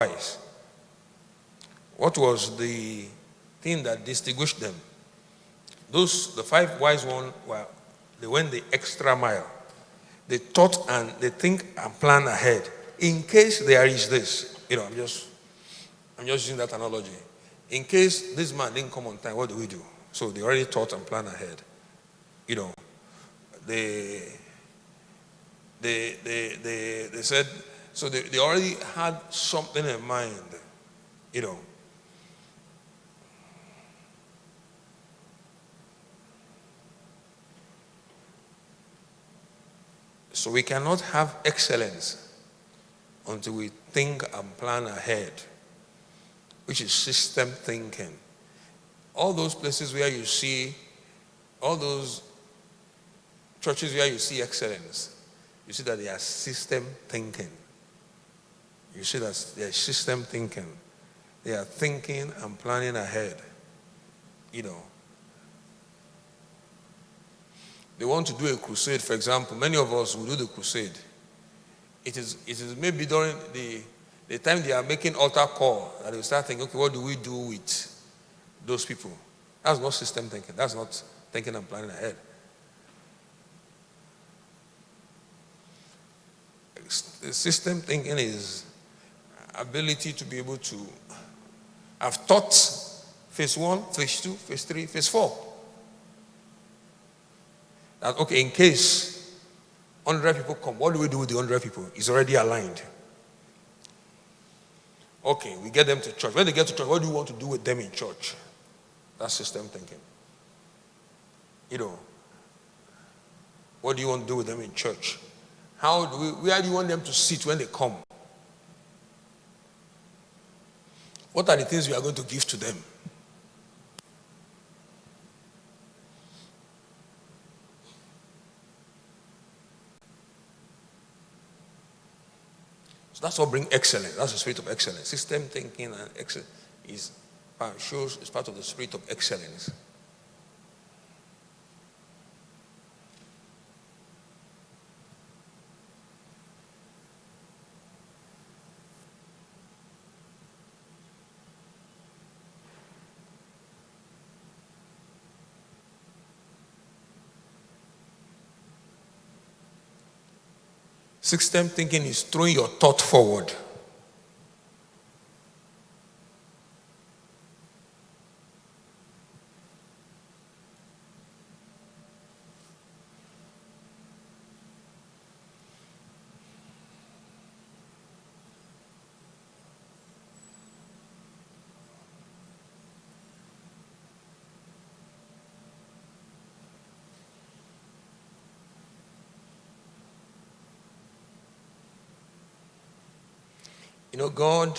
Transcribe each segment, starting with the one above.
wise. What was the thing that distinguished them? The 5 wise ones they went the extra mile. They thought and they think and plan ahead. In case there is this, I'm just using that analogy. In case this man didn't come on time, what do we do? So they already thought and planned ahead. They said, so they already had something in mind, So we cannot have excellence until we think and plan ahead, which is system thinking. All those places where you see, all those churches where you see excellence, you see that they are system thinking. You see that they are system thinking. They are thinking and planning ahead. They want to do a crusade, for example. Many of us will do the crusade. It is maybe during the time they are making altar call that they will start thinking, okay, what do we do with those people? That's not system thinking. That's not thinking and planning ahead. System thinking is ability to be able to have thought phase 1, phase 2, phase 3, phase 4. That, okay, in case 100 people come, what do we do with the 100 people? It's already aligned. Okay, we get them to church. When they get to church, what do you want to do with them in church? That's system thinking. What do you want to do with them in church? Where do you want them to sit when they come? What are the things we are going to give to them? So that's what brings excellence. That's the spirit of excellence. System thinking and excellence is part of the spirit of excellence. System thinking is throwing your thought forward. God,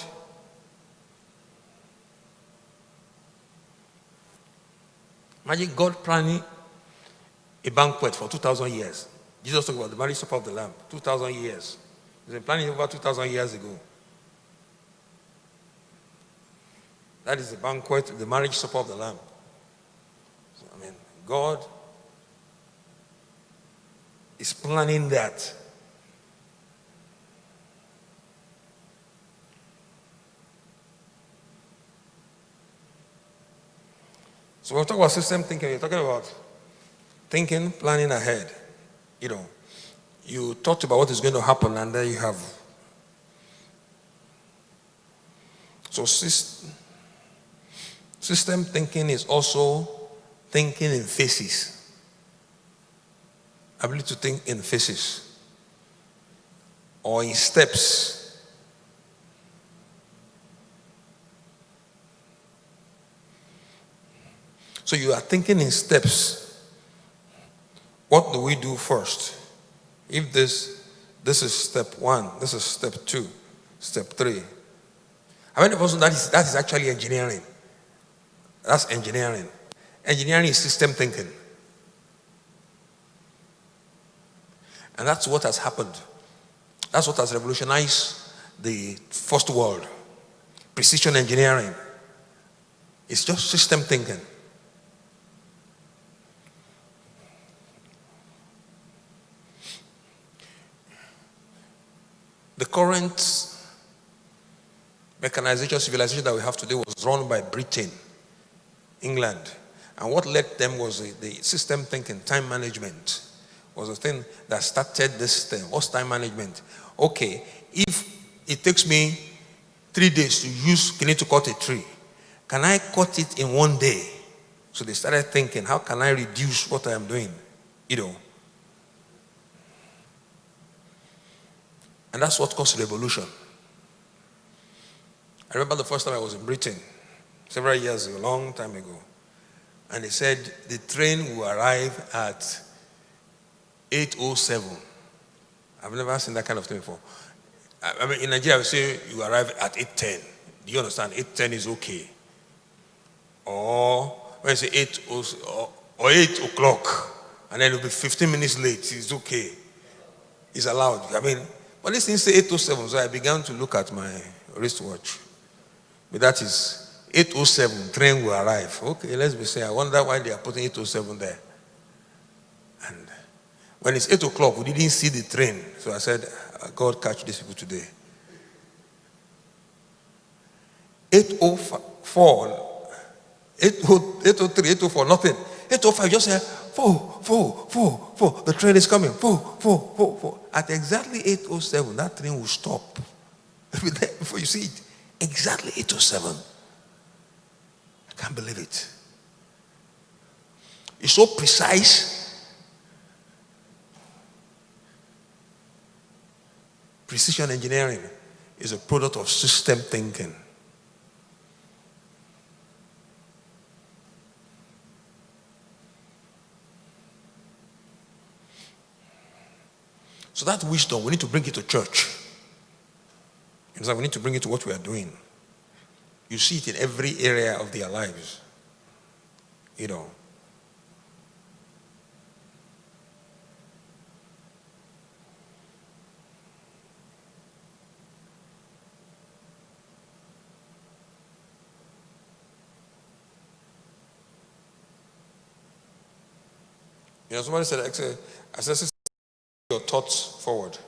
imagine God planning a banquet for 2,000 years. Jesus talked about the marriage supper of the Lamb, 2,000 years. He's been planning over 2,000 years ago. That is the banquet, the marriage supper of the Lamb. God is planning that. So we're talking about system thinking. We're talking about thinking, planning ahead. You talked about what is going to happen, and then you have. So system thinking is also thinking in phases. Ability to think in phases or in steps. So you are thinking in steps. What do we do first? If this is step 1, this is step 2, step 3. I mean, that is actually engineering. That's engineering. Engineering is system thinking. And that's what has happened. That's what has revolutionized the first world. Precision engineering. It's just system thinking. The current mechanization, civilization that we have today was run by Britain, England. And what led them was the system thinking, time management was the thing that started this thing. What's time management? Okay, if it takes me 3 days to cut a tree, can I cut it in 1 day? So they started thinking, how can I reduce what I am doing? And that's what caused revolution. I remember the first time I was in Britain, several years ago, a long time ago. And they said the train will arrive at 8:07. I've never seen that kind of thing before. I mean, in Nigeria, we say you arrive at 8:10. Do you understand? 8:10 is okay. Or when you say 8 or 8 o'clock, and then it'll be 15 minutes late, it's okay. It's allowed. I mean, but this thing say 8:07, so I began to look at my wristwatch. But that is 8:07, train will arrive. Okay, let's be saying, I wonder why they are putting 8:07 there. And when it's 8 o'clock, we didn't see the train. So I said, God catch these people today. 8:04, 8:03, 8:04, nothing. 8:05, just say, 4. The train is coming. 4. At exactly 8:07, that train will stop. Before you see it, exactly 8:07. I can't believe it. It's so precise. Precision engineering is a product of system thinking. So that wisdom, we need to bring it to church. We need to bring it to what we are doing. You see it in every area of their lives. Somebody said, assess your thoughts forward.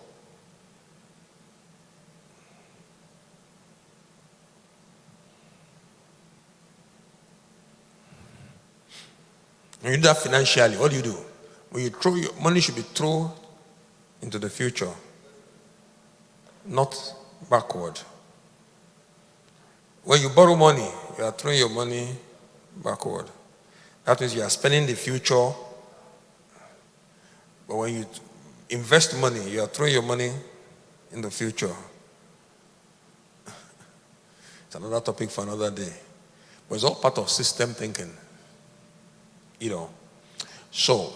When you do that financially, what do? When you throw your money, should be thrown into the future, not backward. When you borrow money, you are throwing your money backward. That means you are spending the future. But when you invest money, you are throwing your money in the future. It's another topic for another day. But it's all part of system thinking. So